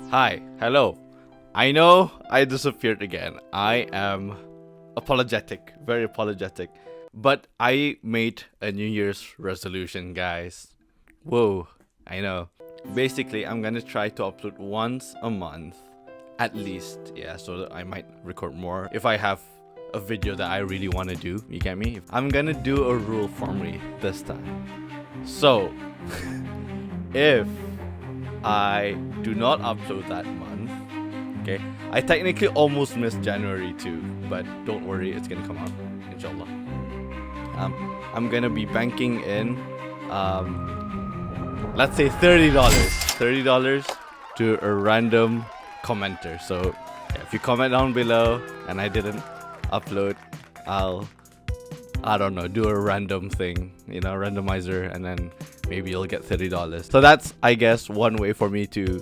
Hi, hello. I know I disappeared again. I am apologetic, very apologetic. But I made a New Year's resolution, guys. Whoa, I know. Basically, I'm gonna try to upload once a month, at least. Yeah, so that I might record more if I have a video that I really want to do. You get me? I'm gonna do a rule for me this time. So, if I do not upload that month, okay, I technically almost missed January too, but don't worry, it's gonna come out, inshallah. I'm gonna be banking in, let's say $30 to a random commenter. So yeah, if you comment down below and I didn't upload, I don't know, do a random thing, randomizer, and then maybe you'll get $30. So that's, I guess, one way for me to,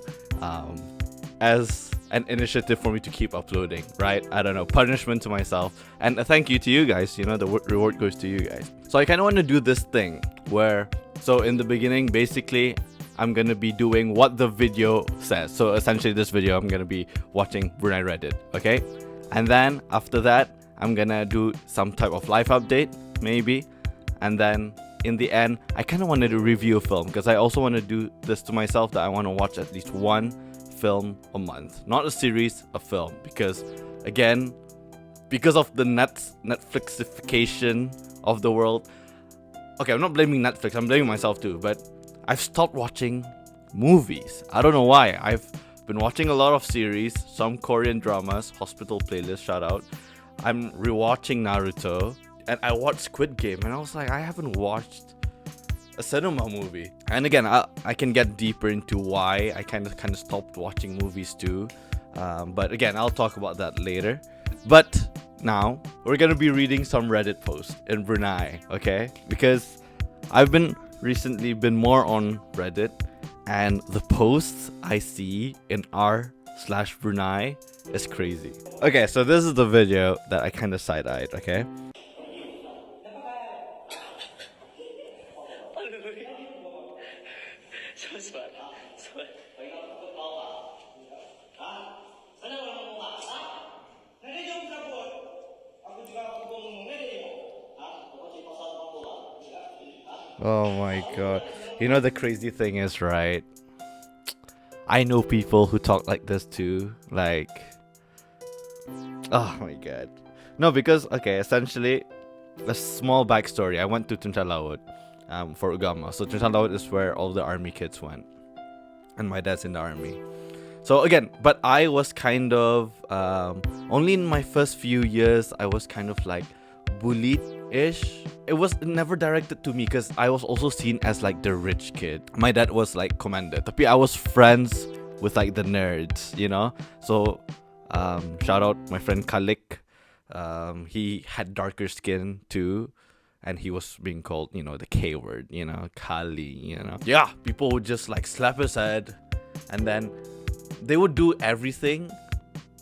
as an initiative for me to keep uploading, right? I don't know, punishment to myself, and a thank you to you guys. The reward goes to you guys. So I kind of want to do this thing where, so in the beginning, basically, I'm gonna be doing what the video says. So essentially, this video, I'm gonna be watching Brunei Reddit, okay? And then after that, I'm gonna do some type of life update, maybe. And then in the end, I kind of wanted to review a film because I also want to do this to myself, that I want to watch at least one film a month. Not a series, a film. Because, again, because of the Netflixification of the world. Okay, I'm not blaming Netflix, I'm blaming myself too. But I've stopped watching movies. I don't know why. I've been watching a lot of series, some Korean dramas, Hospital Playlist, shout out. I'm rewatching Naruto, and I watched Squid Game, and I was like, I haven't watched a cinema movie. And again, I can get deeper into why I kind of stopped watching movies too. But again, I'll talk about that later. But now we're gonna be reading some Reddit posts in Brunei, okay? Because I've been recently more on Reddit, and the posts I see in r/Brunei is crazy. Okay, so this is the video that I kind of side-eyed, okay? Oh my god. The crazy thing is, right? I know people who talk like this too. Like, oh my god. No, because, okay, essentially, a small backstory. I went to Tunta Laut for Ugama. So Tunta Laut is where all the army kids went. And my dad's in the army. So again, but I was kind of, only in my first few years, I was kind of like bullied-ish. It was never directed to me because I was also seen as like the rich kid. My dad was like commander. Tapi I was friends with like the nerds, So, shout out my friend Kalik. He had darker skin too. And he was being called, the K word, Kali, Yeah, people would just like slap his head. And then they would do everything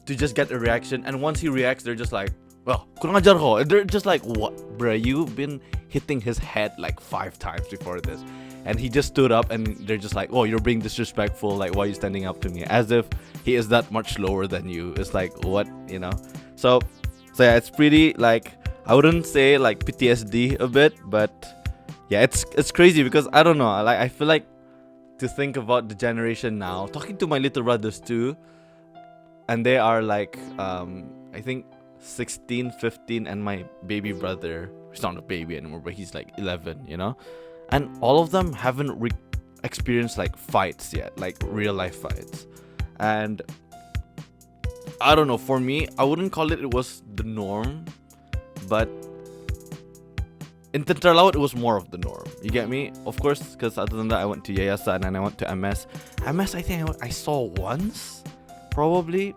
to just get a reaction. And once he reacts, they're just like, well, kurang ajar ko. They're just like, what, bruh? You've been hitting his head like 5 times before this. And he just stood up and they're just like, oh, you're being disrespectful. Like, why are you standing up to me? As if he is that much lower than you. It's like, what, So yeah, it's pretty like, I wouldn't say like PTSD a bit, but yeah, it's crazy because I don't know. Like, I feel like to think about the generation now, talking to my little brothers too, and they are like, I think 16, 15, and my baby brother, he's not a baby anymore, but he's like 11, and all of them haven't experienced like fights yet, like real life fights. And I don't know, for me, I wouldn't call it was the norm, but in Tenterlaut it was more of the norm. You get me? Of course, because other than that, I went to Yayasan and I went to MS. MS, I think I saw once, probably.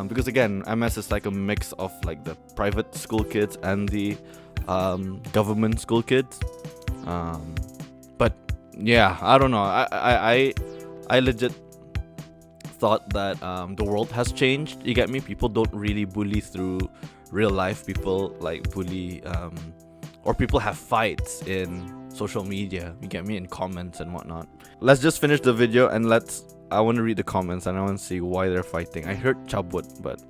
Because again, MS is like a mix of like the private school kids and the government school kids. But yeah, I don't know. I legit thought that the world has changed. You get me? People don't really bully through real life. People like bully, or people have fights in social media. You get me? In comments and whatnot. Let's just finish the video and let's I want to read the comments and I want to see why they're fighting. I heard Chabut, but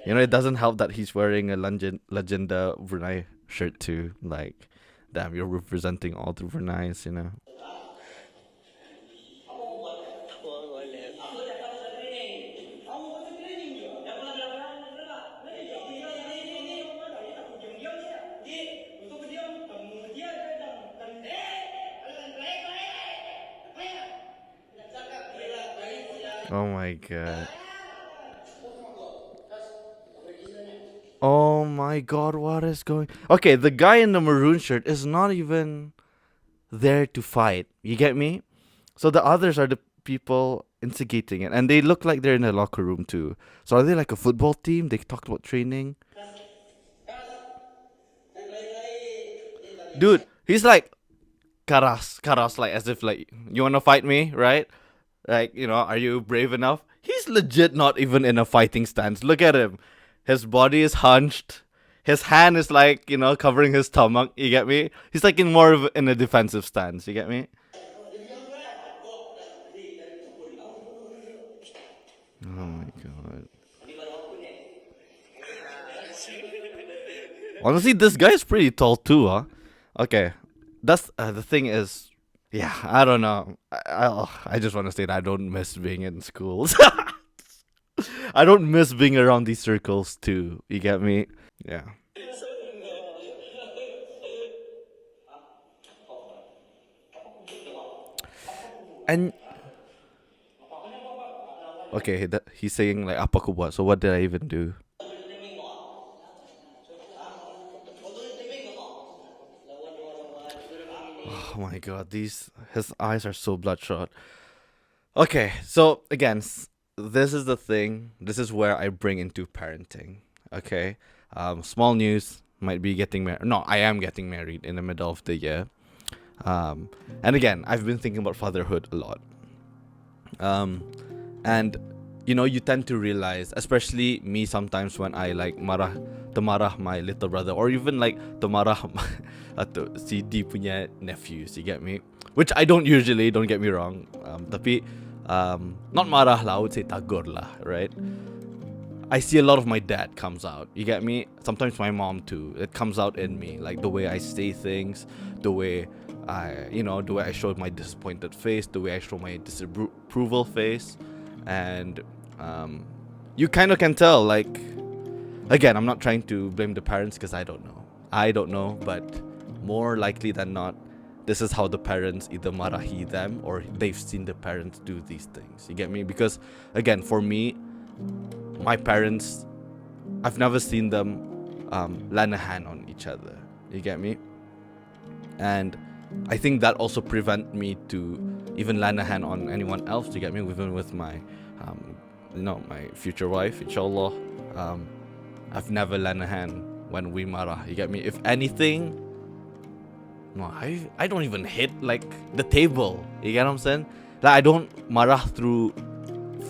it doesn't help that he's wearing a Legenda Brunei shirt too. Like, damn, you're representing all the Brunei's. Oh my god. Oh my god, what is going? Okay, the guy in the maroon shirt is not even there to fight. You get me? So the others are the people instigating it, and they look like they're in a locker room too. So are they like a football team? They talked about training. Dude, he's like karas, like as if like you wanna fight me, right? Like, are you brave enough? He's legit not even in a fighting stance. Look at him. His body is hunched. His hand is like, covering his stomach. You get me? He's like in a defensive stance. You get me? Oh my god. Honestly, this guy is pretty tall too, huh? Okay. That's the thing is, yeah, I don't know. I just want to say that I don't miss being in schools. I don't miss being around these circles too. You get me? Yeah. And okay, he's saying like apa ko buat. So what did I even do? Oh my god, his eyes are so bloodshot. Okay, so again, this is the thing. This is where I bring into parenting. Okay, small news. Might be getting married. No, I am getting married in the middle of the year. And again, I've been thinking about fatherhood a lot. And you tend to realize, especially me sometimes when I like marah my little brother, or even like marah si D punya nephews, you get me? Which I don't usually, don't get me wrong. Tapi not marah lah, I would say tagur lah, right? I see a lot of my dad comes out. You get me? Sometimes my mom too. It comes out in me, like the way I say things, the way the way I show my disappointed face, the way I show my disapproval face, and you kind of can tell. Like, again, I'm not trying to blame the parents because I don't know, but more likely than not, this is how the parents either marahi them or they've seen the parents do these things. You get me? Because again, for me, my parents, I've never seen them lend a hand on each other. You get me? And I think that also prevent me to even lend a hand on anyone else. You get me? Even with my my future wife, inshallah. I've never lent a hand when we marah. You get me? If anything, no, I don't even hit like the table. You get what I'm saying? Like, I don't marah through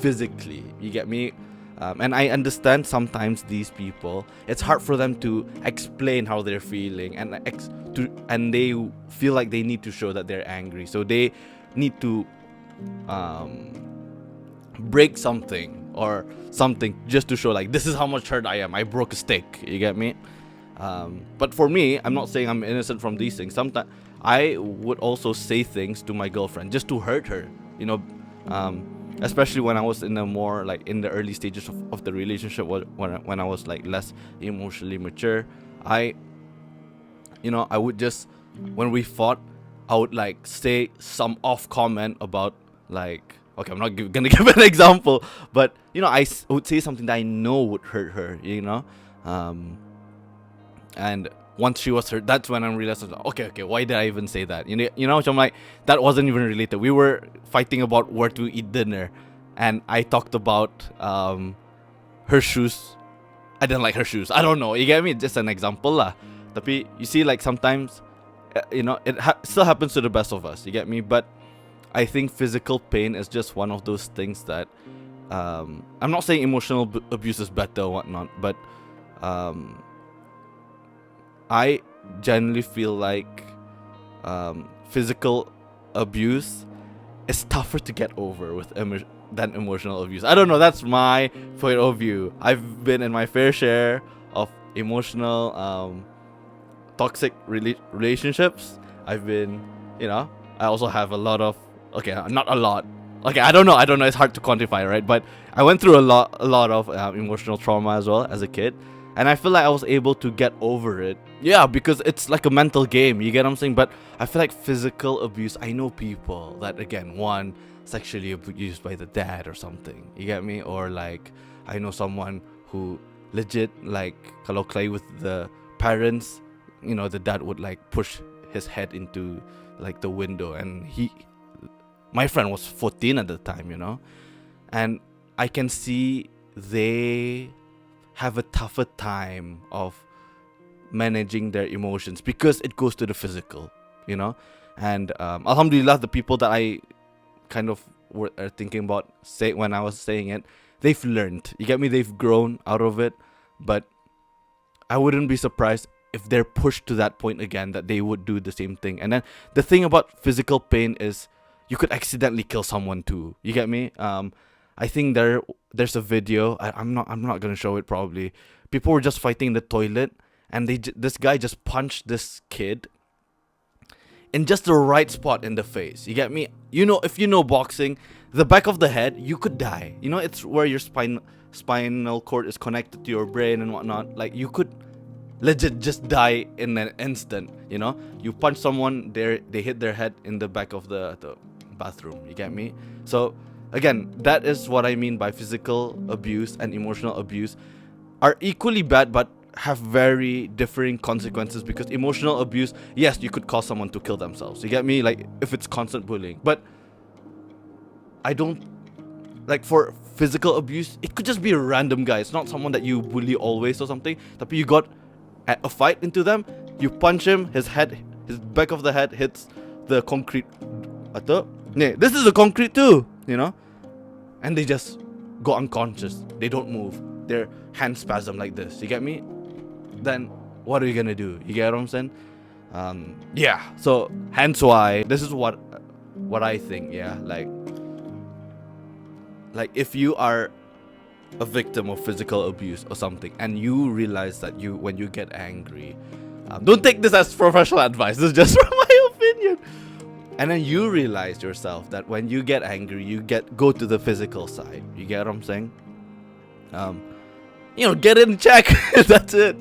physically. You get me? And I understand sometimes these people, it's hard for them to explain how they're feeling, and they feel like they need to show that they're angry. So they need to break something or something just to show like, this is how much hurt I am. I broke a stick. You get me? But for me, I'm not saying I'm innocent from these things. Sometimes I would also say things to my girlfriend just to hurt her. Especially when I was in the early stages of the relationship, when I was like less emotionally mature. I would just, when we fought, I would like say some off comment about like, okay, I'm not gonna give an example, but I would say something that I know would hurt her, and once she was hurt, that's when I realized, okay, why did I even say that? So I'm like, that wasn't even related. We were fighting about where to eat dinner, and I talked about her shoes. I didn't like her shoes. I don't know. You get me? Just an example lah. Tapi you see, like sometimes, it still happens to the best of us. You get me? But I think physical pain is just one of those things that I'm not saying emotional abuse is better or whatnot, but I generally feel like physical abuse is tougher to get over than emotional abuse. I don't know. That's my point of view. I've been in my fair share of emotional, toxic relationships. I've been, I also have a lot of, okay, not a lot. Okay, I don't know. It's hard to quantify, right? But I went through a lot of emotional trauma as well as a kid, and I feel like I was able to get over it. Yeah, because it's like a mental game. You get what I'm saying? But I feel like physical abuse. I know people that, again, one, sexually abused by the dad or something. You get me? Or like I know someone who legit, like, kalau play with the parents, the dad would like push his head into like the window, and my friend was 14 at the time, and I can see they have a tougher time of managing their emotions because it goes to the physical, and alhamdulillah, the people that I kind of were thinking about when I was saying it, they've learned, you get me, they've grown out of it. But I wouldn't be surprised if they're pushed to that point again, that they would do the same thing. And then the thing about physical pain is you could accidentally kill someone too. You get me? I think there's a video. I'm not gonna show it probably. People were just fighting in the toilet, and this guy just punched this kid in just the right spot in the face. You get me? If you know boxing, the back of the head, you could die. It's where your spinal cord is connected to your brain and whatnot. Like, you could legit just die in an instant. You punch someone, they hit their head in the back of the bathroom. You get me? So again, that is what I mean by physical abuse and emotional abuse are equally bad, but have very differing consequences. Because emotional abuse, yes, you could cause someone to kill themselves. You get me? Like, if it's constant bullying. But I don't, like, for physical abuse, it could just be a random guy. It's not someone that you bully always or something. Tapi you got at a fight into them, you punch him, his back of the head hits the concrete. This is the concrete too, and they just go unconscious. They don't move. Their hands spasm like this. You get me? Then what are you gonna do? You get what I'm saying? Yeah. So hence why this is what I think. Yeah, like if you are a victim of physical abuse or something, and you realize that when you get angry, don't take this as professional advice. This is just from my opinion. And then you realize yourself that when you get angry, you go to the physical side. You get what I'm saying? Get in check. That's it.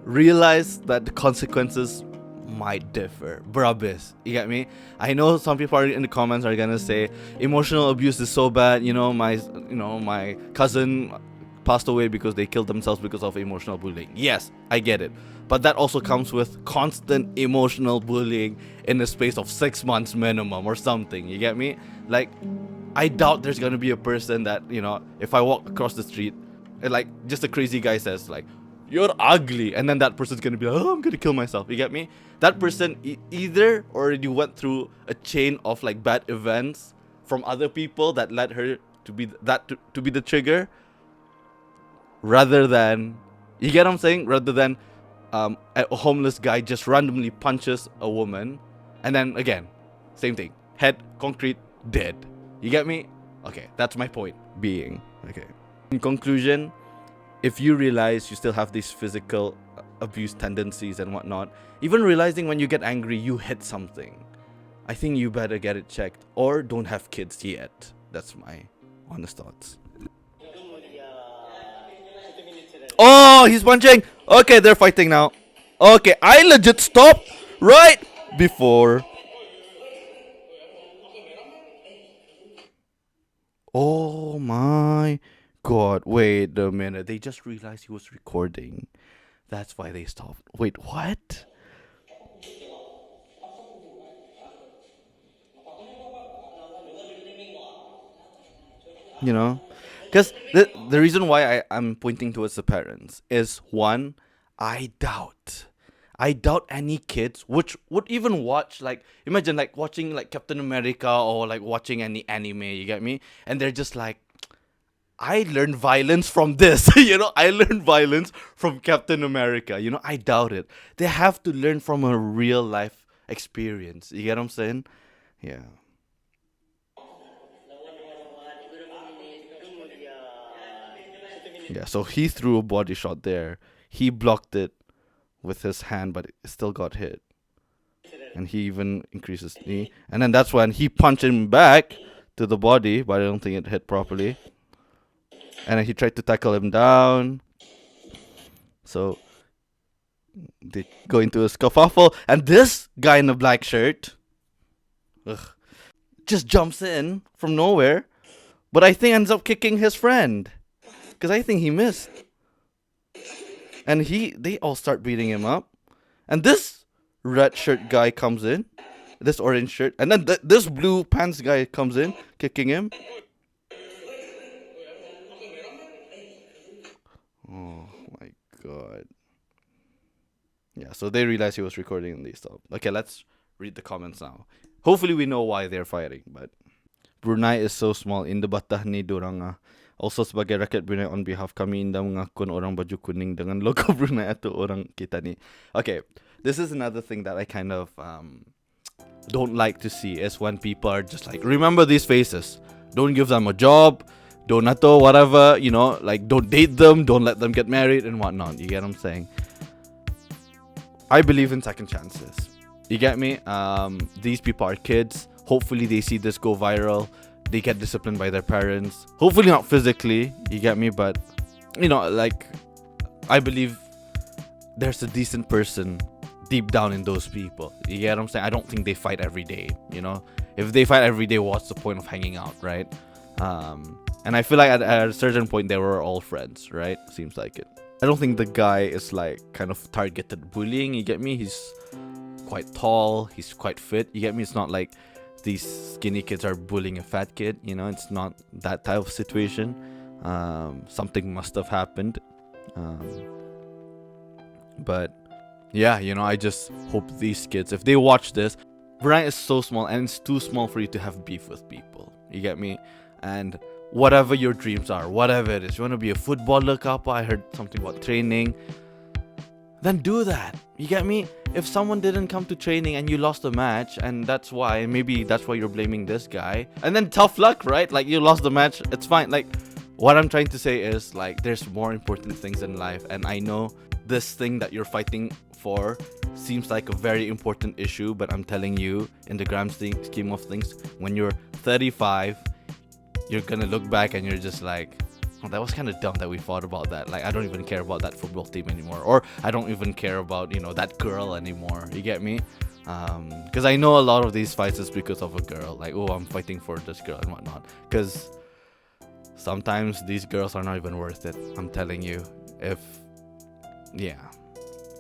Realize that the consequences might differ. Brabis. You get me? I know some people in the comments are gonna say emotional abuse is so bad. My cousin passed away because they killed themselves because of emotional bullying. Yes, I get it. But that also comes with constant emotional bullying in the space of 6 months minimum or something. You get me? Like, I doubt there's gonna be a person that, if I walk across the street, and like just a crazy guy says like, "You're ugly," and then that person's gonna be like, "Oh, I'm gonna kill myself." You get me? That person either already went through a chain of like bad events from other people that led her to be to be the trigger, rather than, you get what I'm saying? Rather than a homeless guy just randomly punches a woman, and then again, same thing, head concrete, dead. You get me? Okay, that's my point being. Okay. In conclusion, if you realize you still have these physical abuse tendencies and whatnot, even realizing when you get angry you hit something, I think you better get it checked, or don't have kids yet. That's my honest thoughts. Oh, he's punching. Okay, they're fighting now. Okay, I legit stopped right before. Oh my god, wait a minute. They just realized he was recording. That's why they stopped. Wait, what? Because the reason why I'm pointing towards the parents is, one, I doubt any kids which would even watch, like, imagine like watching like Captain America or like watching any anime, you get me? And they're just like, I learned violence from this. I learned violence from Captain America. I doubt it. They have to learn from a real life experience. You get what I'm saying? Yeah. Yeah, so he threw a body shot there. He blocked it with his hand, but it still got hit. And he even increased his knee. And then that's when he punched him back to the body, but I don't think it hit properly. And then he tried to tackle him down. So they go into a scuffle. And this guy in the black shirt just jumps in from nowhere. But I think ends up kicking his friend. Because I think he missed. And they all start beating him up. And this red shirt guy comes in. This orange shirt. And then this blue pants guy comes in, kicking him. Oh my god. Yeah, so they realized he was recording and they stopped. Okay, let's read the comments now. Hopefully we know why they're fighting, but Brunei is so small. Inda batah ni dorang ah. Also sebagai rakyat Brunei on behalf kami inda mengakun orang baju kuning dengan logo Brunei atau orang kita ni. Okay, this is another thing that I kind of don't like to see is when people are just like, remember these faces. Don't give them a job. Don't whatever, you know, like don't date them. Don't let them get married and whatnot. You get what I'm saying? I believe in second chances. You get me? These people are kids. Hopefully they see this go viral. They get disciplined by their parents. Hopefully not physically. You get me? But, you know, like, I believe there's a decent person deep down in those people. You get what I'm saying? I don't think they fight every day, you know? If they fight every day, what's the point of hanging out, right? And I feel like at a certain point, they were all friends, right? Seems like it. I don't think the guy is like kind of targeted bullying. You get me? He's quite tall. He's quite fit. You get me? It's not like these skinny kids are bullying a fat kid. You know, it's not that type of situation. Something must have happened. But yeah, you know, I just hope these kids, if they watch this, Brunei is so small and it's too small for you to have beef with people. You get me? And whatever your dreams are, whatever it is, you want to be a footballer, kappa, I heard something about training, then do that. You get me? If someone didn't come to training and you lost the match, and that's why, maybe that's why you're blaming this guy, and then tough luck, right? Like, you lost the match, it's fine. Like, what I'm trying to say is, like, there's more important things in life, and I know this thing that you're fighting for seems like a very important issue, but I'm telling you, in the grand scheme of things, when you're 35, you're gonna look back and you're just like, oh, that was kind of dumb that we thought about that. Like, I don't even care about that football team anymore, or I don't even care about, you know, that girl anymore. You get me? Because I know a lot of these fights is because of a girl. Like, oh, I'm fighting for this girl and whatnot. Because sometimes these girls are not even worth it. I'm telling you. Yeah.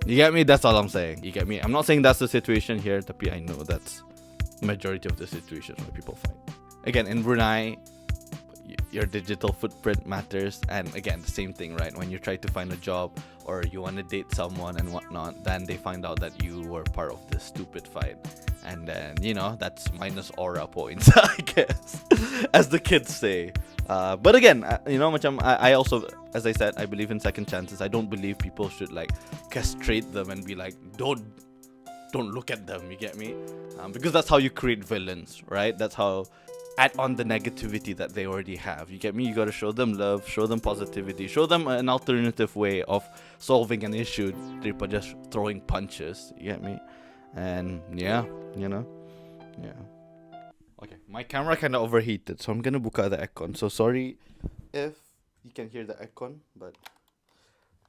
You get me? That's all I'm saying. You get me? I'm not saying that's the situation here, tapi I know that's majority of the situations where people fight. Again, in Brunei, your digital footprint matters. And again, the same thing, right? When you try to find a job or you want to date someone and whatnot, then they find out that you were part of this stupid fight. And then, you know, that's minus aura points, I guess, as the kids say. But again, you know, I also, as I said, I believe in second chances. I don't believe people should like castrate them and be like, don't look at them. You get me? Because that's how you create villains, right? That's how add on the negativity that they already have. You get me? You gotta show them love, show them positivity, show them an alternative way of solving an issue by just throwing punches. You get me? And yeah, you know, yeah. Okay, my camera kind of overheated, so I'm gonna buka the aircon. So sorry if you can hear the aircon, but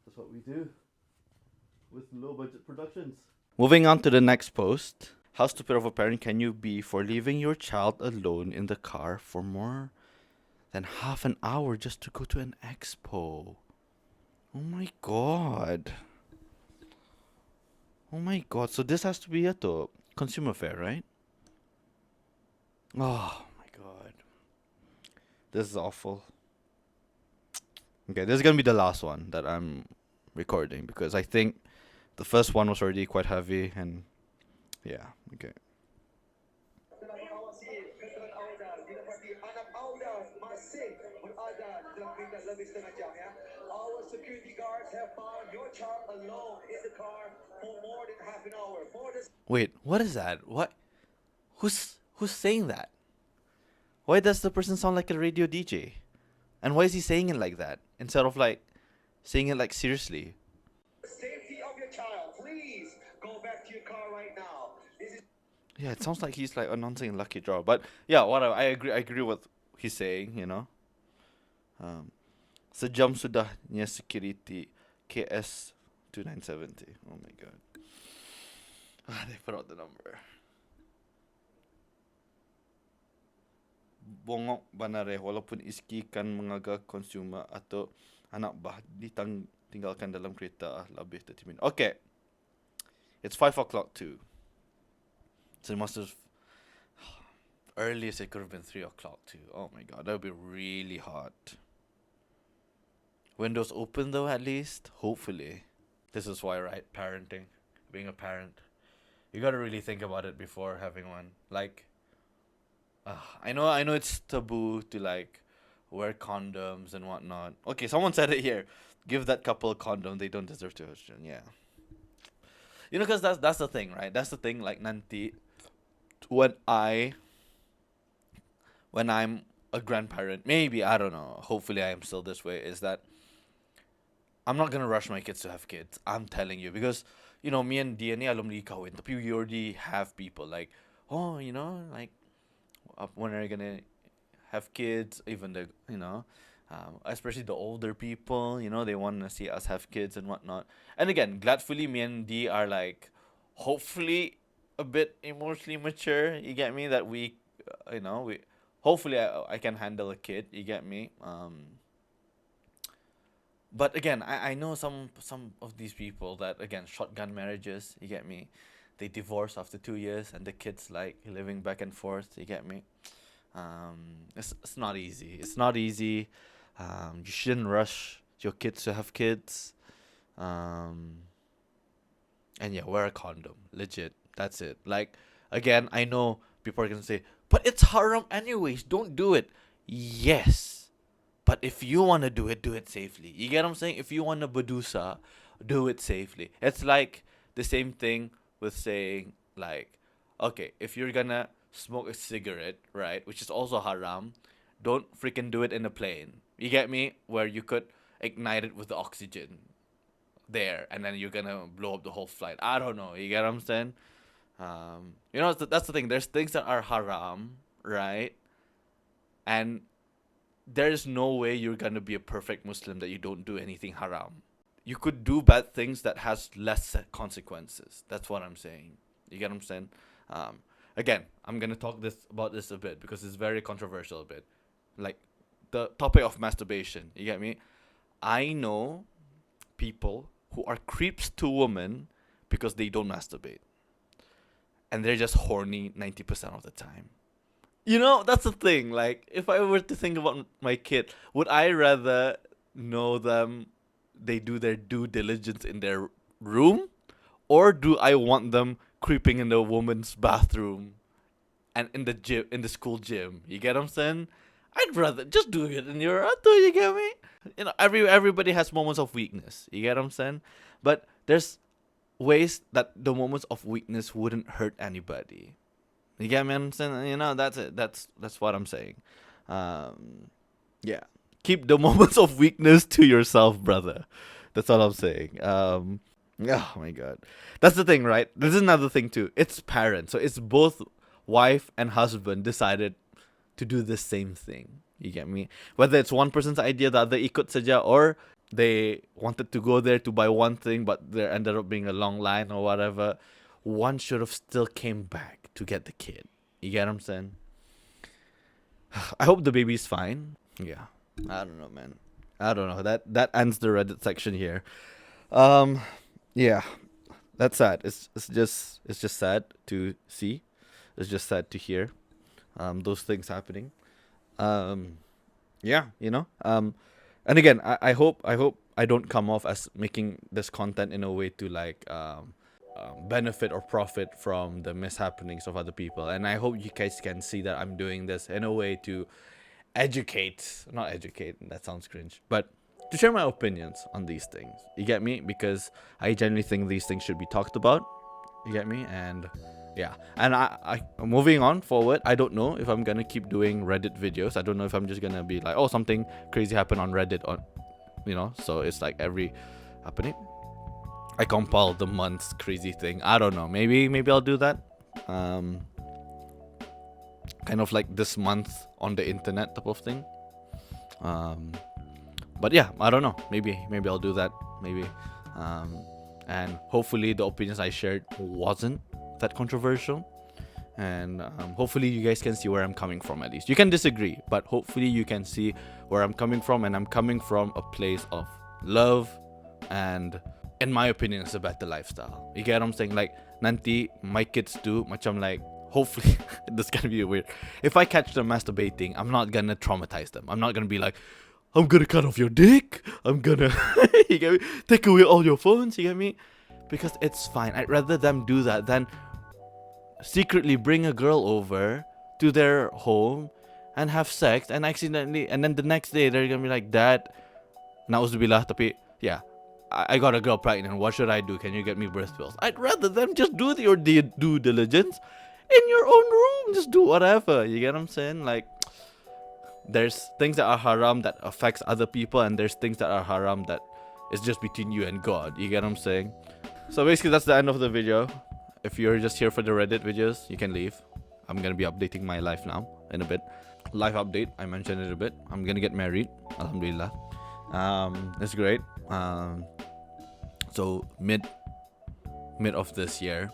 that's what we do with low budget productions. Moving on to the next post. How stupid of a parent can you be for leaving your child alone in the car for more than half an hour just to go to an expo? Oh my god. Oh my god. So this has to be a consumer fair, right? Oh my god. This is awful. Okay, this is gonna be the last one that I'm recording because I think the first one was already quite heavy and yeah, okay. Our security guards have found your child alone in the car for more than half an hour. Wait, what is that? What? Who's saying that? Why does the person sound like a radio DJ? And why is he saying it like that instead of like saying it like seriously? Safety of your child, please go back to your car right now. Yeah, it sounds like he's like announcing a lucky draw. But yeah, whatever. I agree with he's saying. Um, sejam sudahnya security KS 2970. Oh my god. They put out the number. Bongok banare walaupun iski kan mengaga consumer atau anak bah tinggalkan dalam kereta lebih 30 minit. Okay. It's 5 o'clock too. So it must have earliest it could have been 3 o'clock too. Oh my god, that would be really hot. Windows open though at least? Hopefully. This is why, right? Parenting. Being a parent. You gotta really think about it before having one. Like I know it's taboo to like wear condoms and whatnot. Okay, someone said it here. Give that couple a condom, they don't deserve to have children. Yeah. Because that's the thing, right? That's the thing. Like nanti, when I'm a grandparent, maybe I don't know. Hopefully, I am still this way. Is that I'm not gonna rush my kids to have kids. I'm telling you because me and Dia ni alumni kawin, tapi we already have people like, oh, like, when are you gonna have kids? Even the especially the older people, they want to see us have kids and whatnot. And again, gladfully, me and Dee are like, hopefully, a bit emotionally mature. You get me? That we hopefully I can handle a kid. You get me? But again, I know some of these people that again shotgun marriages. You get me? They divorce after 2 years, and the kids like living back and forth. You get me? It's not easy. It's not easy. You shouldn't rush your kids to have kids. And yeah, wear a condom. Legit. That's it. Like, again, I know people are going to say, but it's haram anyways. Don't do it. Yes. But if you want to do it safely. You get what I'm saying? If you want to badusa, do it safely. It's like the same thing with saying, like, okay, if you're going to smoke a cigarette, right, which is also haram, don't freaking do it in a plane. You get me? Where you could ignite it with the oxygen there, and then you're gonna blow up the whole flight. I don't know. You get what I'm saying? That's the thing. There's things that are haram, right? And there's no way you're gonna be a perfect Muslim that you don't do anything haram. You could do bad things that has less consequences. That's what I'm saying. You get what I'm saying? Again, I'm gonna talk about this a bit because it's very controversial a bit. Like the topic of masturbation. You get me? I know people who are creeps to women because they don't masturbate. And they're just horny 90% of the time. That's the thing. Like, if I were to think about my kid, would I rather know them, they do their due diligence in their room? Or do I want them creeping in the woman's bathroom and in the gym, in the school gym? You get what I'm saying? I'd rather just do it in your auto, you get me? Everybody has moments of weakness. You get what I'm saying? But there's ways that the moments of weakness wouldn't hurt anybody. You get me? I'm saying, that's it. That's what I'm saying. Yeah. Keep the moments of weakness to yourself, brother. That's all I'm saying. Oh my god. That's the thing, right? This is another thing too. It's parents. So it's both wife and husband decided to do the same thing. You get me? Whether it's one person's idea, the other ikut saja, or they wanted to go there to buy one thing, but there ended up being a long line or whatever. One should have still came back to get the kid. You get what I'm saying? I hope the baby's fine. Yeah. I don't know, man. I don't know. That ends the Reddit section here. Yeah. That's sad. It's just sad to see. It's just sad to hear. Those things happening. Yeah, and again, I hope I don't come off as making this content in a way to like benefit or profit from the mishappenings of other people. And I hope you guys can see that I'm doing this in a way to not educate, that sounds cringe, but to share my opinions on these things. You get me? Because I genuinely think these things should be talked about. You get me? And Yeah, and I moving on forward, I don't know if I'm gonna keep doing Reddit videos. I don't know if I'm just gonna be like, oh, something crazy happened on Reddit, on, you know, so it's like every happening. I compile the month's crazy thing. I don't know. Maybe I'll do that. Kind of like this month on the internet type of thing. But yeah, I don't know. Maybe I'll do that. Maybe. And hopefully the opinions I shared wasn't that controversial. And hopefully you guys can see where I'm coming from. At least you can disagree, but hopefully you can see where I'm coming from. And I'm coming from a place of love, and in my opinion, it's a better lifestyle. You get what I'm saying? Like, nanti my kids do macam like, hopefully this is gonna be weird. If I catch them masturbating, I'm not gonna traumatize them. I'm not gonna be like, I'm gonna cut off your dick. I'm gonna you get me? Take away all your phones. You get me? Because it's fine. I'd rather them do that than secretly bring a girl over to their home and have sex and accidentally, and then the next day they're gonna be like, Dad, nauzubillah, tapi yeah, I got a girl pregnant. What should I do? Can you get me birth pills? I'd rather them just do your due diligence in your own room. Just do whatever. You get what I'm saying? Like, there's things that are haram that affects other people, and there's things that are haram that is just between you and God. You get what I'm saying? So basically, that's the end of the video. If you're just here for the Reddit videos, you can leave. I'm gonna be updating my life now in a bit. Life update. I mentioned it a bit. I'm gonna get married. Alhamdulillah. It's great. So mid of this year.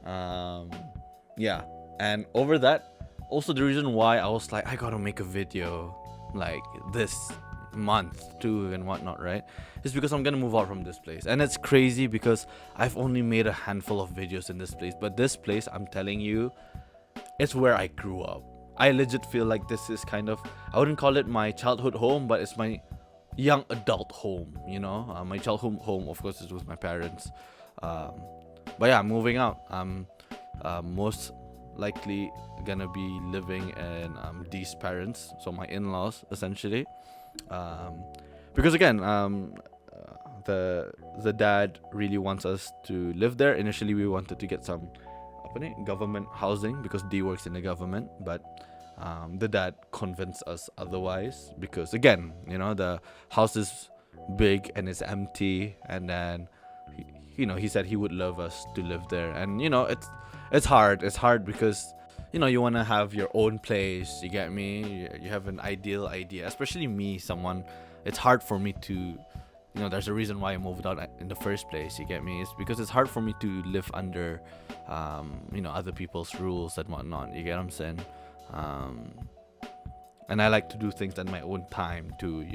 Yeah, and over that, also the reason why I was like, I gotta make a video like this month too and whatnot, right, is because I'm gonna move out from this place. And it's crazy because I've only made a handful of videos in this place, but this place, I'm telling you, it's where I grew up. I legit feel like this is kind of, I wouldn't call it my childhood home, but it's my young adult home, you know. My childhood home, of course, is with my parents. But yeah, I'm moving out. I'm most likely gonna be living in these parents, so my in-laws, essentially. Because again, the dad really wants us to live there. Initially, we wanted to get some government housing because D works in the government, but the dad convinced us otherwise because, again, you know, the house is big and it's empty, and then he said he would love us to live there. And it's hard because you want to have your own place. You get me? You have an ideal idea, especially me, someone. It's hard for me to, there's a reason why I moved out in the first place. You get me? It's because it's hard for me to live under other people's rules and whatnot. You get what I'm saying? And I like to do things at my own time too,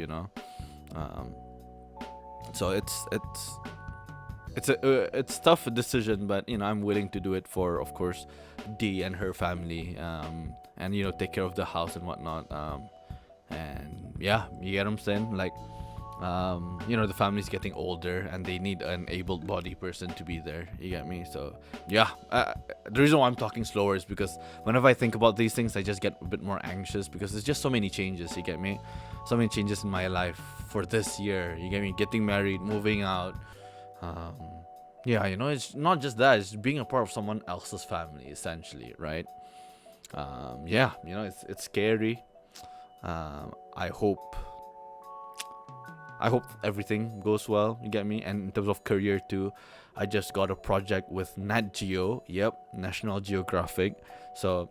so it's tough decision, but I'm willing to do it for, of course, Dee and her family, and take care of the house and whatnot, and yeah, you get what I'm saying? Like, the family's getting older and they need an able-bodied person to be there. You get me? So yeah, the reason why I'm talking slower is because whenever I think about these things, I just get a bit more anxious because there's just so many changes. You get me? So many changes in my life for this year. You get me? Getting married, moving out. Yeah, it's not just that. It's being a part of someone else's family, essentially, right? Yeah, it's scary. I hope everything goes well. You get me? And in terms of career too, I just got a project with Nat Geo. Yep, National Geographic. So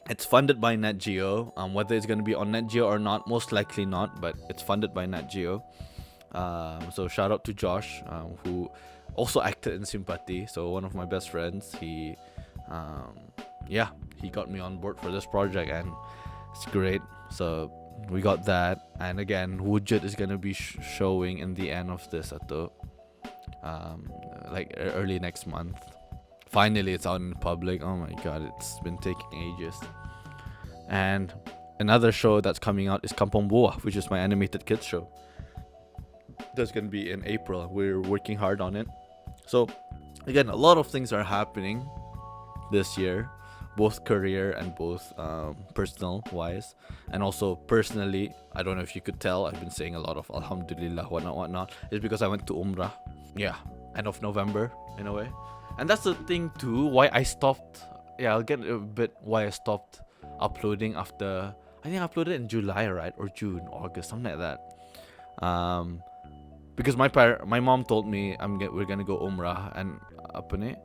it's funded by Nat Geo. Whether it's gonna be on Nat Geo or not, most likely not. But it's funded by Nat Geo. So shout out to Josh, who also acted in Sympathy. So one of my best friends. He got me on board for this project, and it's great. So we got that, and again, Wujud is gonna be showing in the end of this like early next month. Finally, it's out in public. Oh my god, it's been taking ages. And another show that's coming out is Kampong Boa, which is my animated kids show. That's gonna be in April. We're working hard on it. So again, a lot of things are happening this year, both career and both personal wise. And also personally, I don't know if you could tell, I've been saying a lot of Alhamdulillah, whatnot. It's because I went to Umrah, end of November in a way. And that's the thing too, why I stopped. Yeah, I'll get a bit why I stopped uploading after, I think I uploaded in July, right? Or June, August, something like that. Because my mom told me we're gonna go Umrah and apa ni.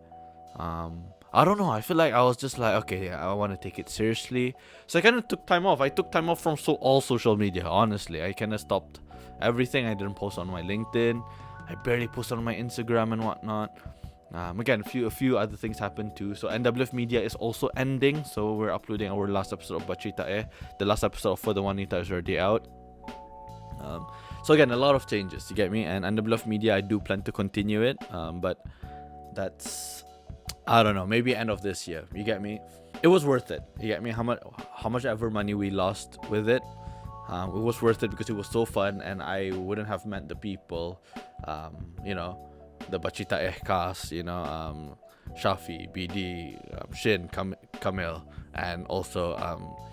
I don't know. I feel like I was just like, okay, yeah, I want to take it seriously. So I kind of took time off. I took time off from all social media. Honestly, I kind of stopped everything. I didn't post on my LinkedIn. I barely posted on my Instagram and whatnot. Again, a few other things happened too. So NWF Media is also ending. So we're uploading our last episode of Bachita Eh. The last episode of For the Wanita is already out. So again, a lot of changes. You get me? And NWF Media, I do plan to continue it. But that's, I don't know, maybe end of this year. You get me? It was worth it. You get me? How much ever money we lost with it, it was worth it because it was so fun, and I wouldn't have met the people, you know, the Bachita Eh cast, you know, Syafi, BD, Shin, Kamil, and also,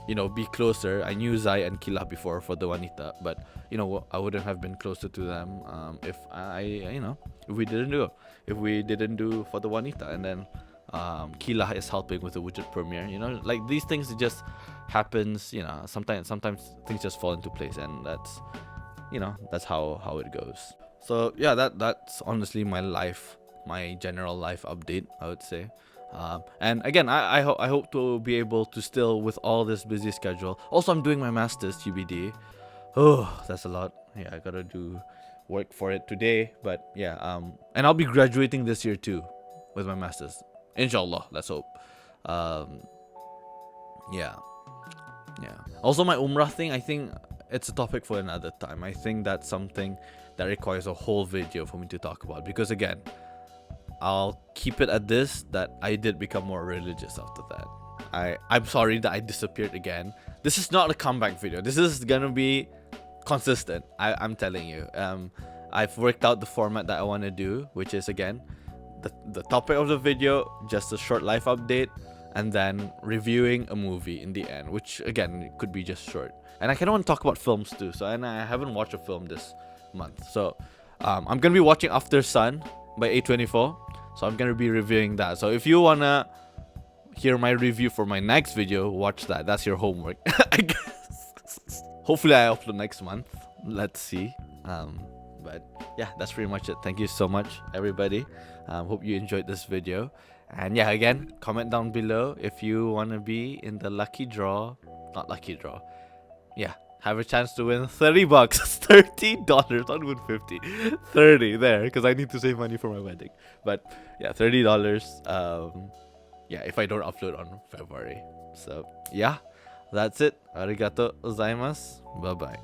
you know, be closer. I knew Zai and Kila before for the Wanita, but, you know, I wouldn't have been closer to them if we didn't do for the Wanita. And then Kila is helping with the widget premiere, you know, like these things, it just happens, you know, sometimes things just fall into place, and that's, you know, that's how it goes. So yeah, that's honestly my general life update, I would say. And again, I hope to be able to still, with all this busy schedule. Also, I'm doing my master's TBD. Oh, that's a lot. Yeah, I gotta do work for it today. But yeah, and I'll be graduating this year too, with my master's. Inshallah, let's hope. Yeah. Also, my Umrah thing, I think it's a topic for another time. I think that's something that requires a whole video for me to talk about, because again, I'll keep it at this, that I did become more religious after that. I'm sorry that I disappeared again. This is not a comeback video. This is gonna be consistent. I'm telling you. I've worked out the format that I want to do, which is, again, the topic of the video, just a short life update, and then reviewing a movie in the end, which again could be just short. And I kind of want to talk about films too. So, and I haven't watched a film this month. So I'm gonna be watching After Sun by A24. So I'm gonna be reviewing that. So if you wanna hear my review for my next video, watch that. That's your homework, I guess. Hopefully I upload next month. Let's see. But yeah, that's pretty much it. Thank you so much, everybody. Hope you enjoyed this video. And yeah, again, comment down below if you wanna be in the lucky draw. Not lucky draw. Yeah, have a chance to win $30, $30, not even 50, 30 there, because I need to save money for my wedding. But yeah, $30. Yeah, if I don't upload on February. So yeah, that's it. Arigato gozaimasu. Bye bye.